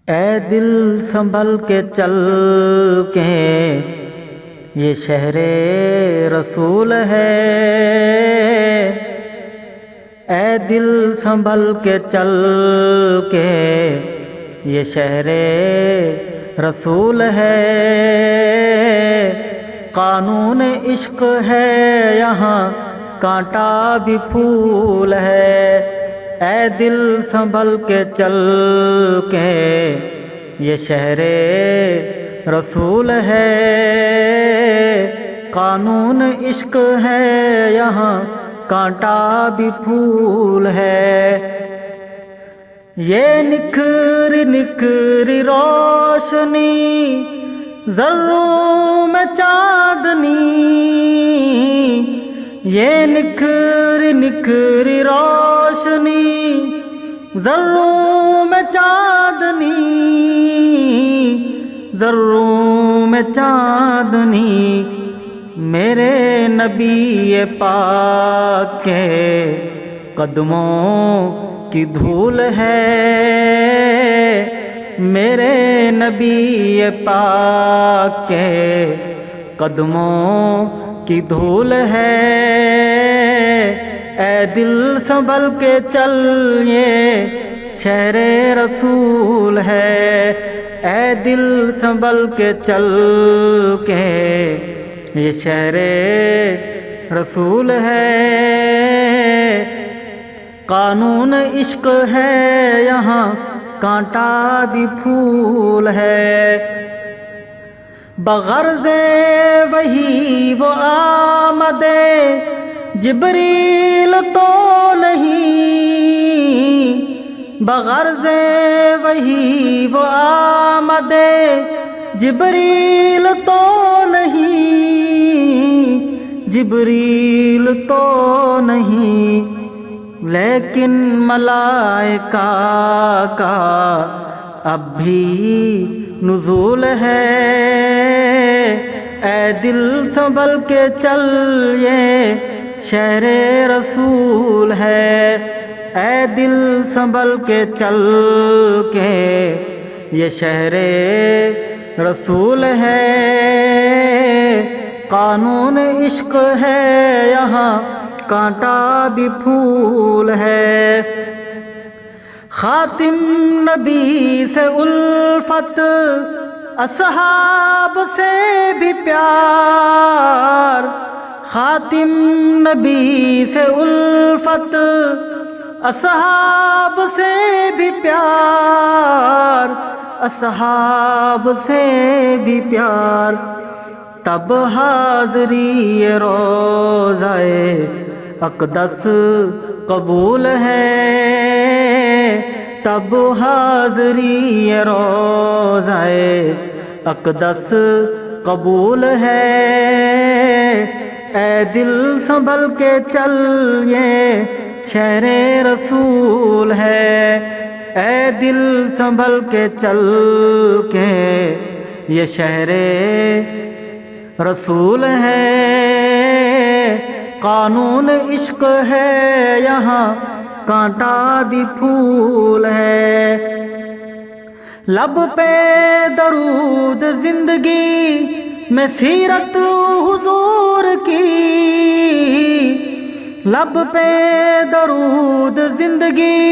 اے دل سنبھل کے چل کے یہ شہر رسول ہے، اے دل سنبھل کے چل کے یہ شہر رسول ہے، قانون عشق ہے یہاں کانٹا بھی پھول ہے، اے دل سنبھل کے چل کے یہ شہر رسول ہے، قانون عشق ہے یہاں کانٹا بھی پھول ہے، یہ نکھری نکھری روشنی ذروں میں چاندنی، یہ نکھری نکھری روشنی ذروں میں چاندنی، ذروں میں چاندنی، میرے نبی پاک کے قدموں کی دھول ہے، میرے نبی پاک کے قدموں کی دھول ہے، اے دل سنبھل کے چل یہ شہر رسول ہے، اے دل سنبھل کے چل کے یہ شہر رسول ہے، قانون عشق ہے یہاں کانٹا بھی پھول ہے، بغرض وہی وہ آمد جبریل تو نہیں، بغرض وہی وہ آمد جبریل تو نہیں، جبریل تو نہیں، لیکن ملائکہ کا اب بھی نزول ہے، اے دل سنبھل کے چل یہ شہر رسول ہے، اے دل سنبھل کے چل کے یہ شہر رسول ہے، قانون عشق ہے یہاں کانٹا بھی پھول ہے، خاتم نبی سے الفت اصحاب سے بھی پیار، خاتم نبی سے الفت اصحاب سے بھی پیار، اصحاب سے بھی پیار، تب حاضری روضہ اقدس قبول ہے، تب حاضری روضہ اقدس قبول ہے، اے دل سنبھل کے چل یہ شہر رسول ہے، اے دل سنبھل کے چل کے یہ شہر رسول ہے، قانون عشق ہے یہاں کانٹا بھی پھول ہے، لب پہ درود زندگی میں سیرت حضور کی، لب پہ درود زندگی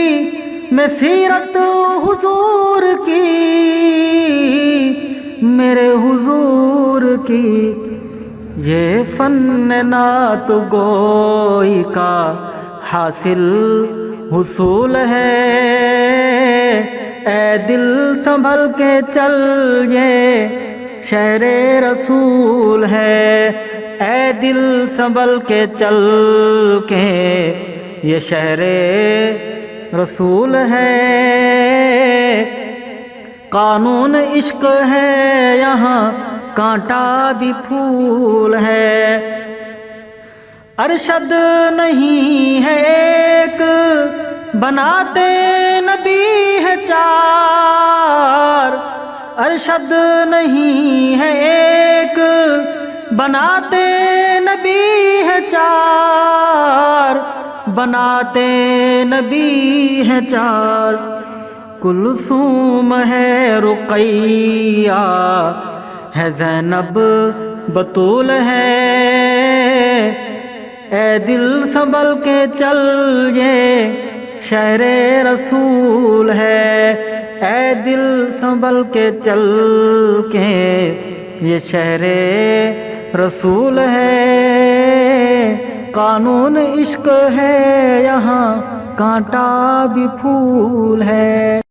میں سیرت حضور کی، میرے حضور کی، یہ فن نعت گوئی کا حاصل حصول ہے، اے دل سنبھل کے چل یہ شہر رسول ہے، اے دل سنبھل کے چل کے یہ شہر رسول ہے، قانون عشق ہے یہاں کانٹا بھی پھول ہے، ارشد نہیں ہے ایک بناتے نبی ہے چار، ارشد نہیں ہے ایک بناتے نبی ہے چار، بناتے نبی ہے چار، کلثوم ہے رقیہ ہے زینب بطول ہے، اے دل سنبھل کے چل یہ شہر رسول ہے، اے دل سنبھل کے چل کے یہ شہر رسول ہے، قانون عشق ہے یہاں کانٹا بھی پھول ہے۔